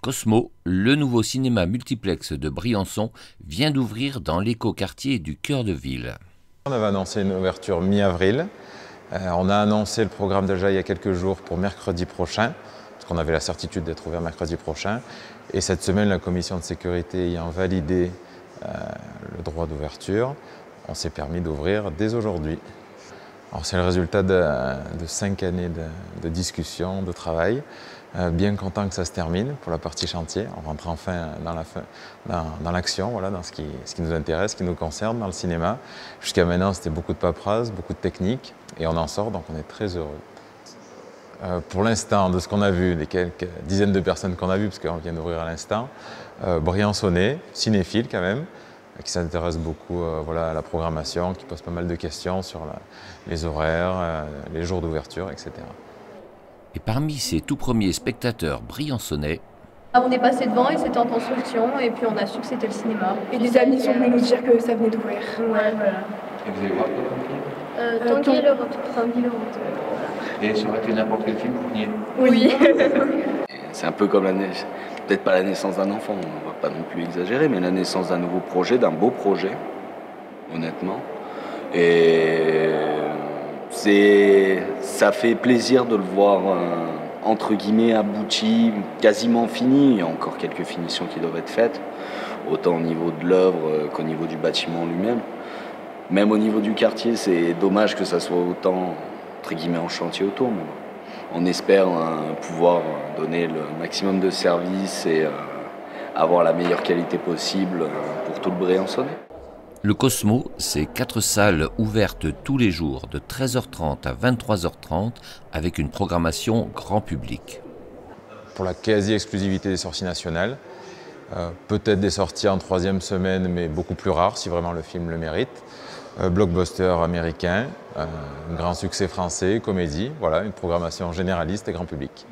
Cosmo, le nouveau cinéma multiplex de Briançon, vient d'ouvrir dans l'écoquartier du cœur de ville. On avait annoncé une ouverture mi-avril. On a annoncé le programme déjà il y a quelques jours pour mercredi prochain, parce qu'on avait la certitude d'être ouvert mercredi prochain. Et cette semaine, la commission de sécurité ayant validé le droit d'ouverture, on s'est permis d'ouvrir dès aujourd'hui. C'est le résultat de 5 années de discussion, de travail. Bien content que ça se termine pour la partie chantier. On rentre enfin dans l'action, voilà, dans ce qui nous intéresse, ce qui nous concerne dans le cinéma. Jusqu'à maintenant, c'était beaucoup de paperasse, beaucoup de technique, et on en sort, donc on est très heureux. Pour l'instant, de ce qu'on a vu, des quelques dizaines de personnes qu'on a vues, parce qu'on vient d'ouvrir à l'instant, Briançonnais, cinéphile quand même, qui s'intéresse beaucoup voilà, à la programmation, qui pose pas mal de questions sur les horaires, les jours d'ouverture, etc. Et parmi ces tout premiers spectateurs briançonnais, on est passé devant et c'était en construction et puis on a su que c'était le cinéma. Et des amis sont venus nous dire que ça venait d'ouvrir. Ouais, voilà. Et vous allez voir quoi comme film Tanguy et le retour, Tanguy le retour. Et ça aurait été n'importe quel film, vous veniez? Oui. C'est un peu comme peut-être pas la naissance d'un enfant, on va pas non plus exagérer, mais la naissance d'un nouveau projet, d'un beau projet, honnêtement. Et ça fait plaisir de le voir entre guillemets abouti, quasiment fini. Il y a encore quelques finitions qui doivent être faites, autant au niveau de l'œuvre qu'au niveau du bâtiment lui-même. Même au niveau du quartier, c'est dommage que ça soit autant entre guillemets en chantier autour. Mais bon, on espère pouvoir donner le maximum de services et avoir la meilleure qualité possible pour tout le Briançonnais. le Cosmo, c'est 4 salles ouvertes tous les jours de 13h30 à 23h30 avec une programmation grand public. Pour la quasi-exclusivité des sorties nationales, peut-être des sorties en 3e semaine, mais beaucoup plus rares si vraiment le film le mérite. Blockbuster américain, un grand succès français, comédie, voilà, une programmation généraliste et grand public.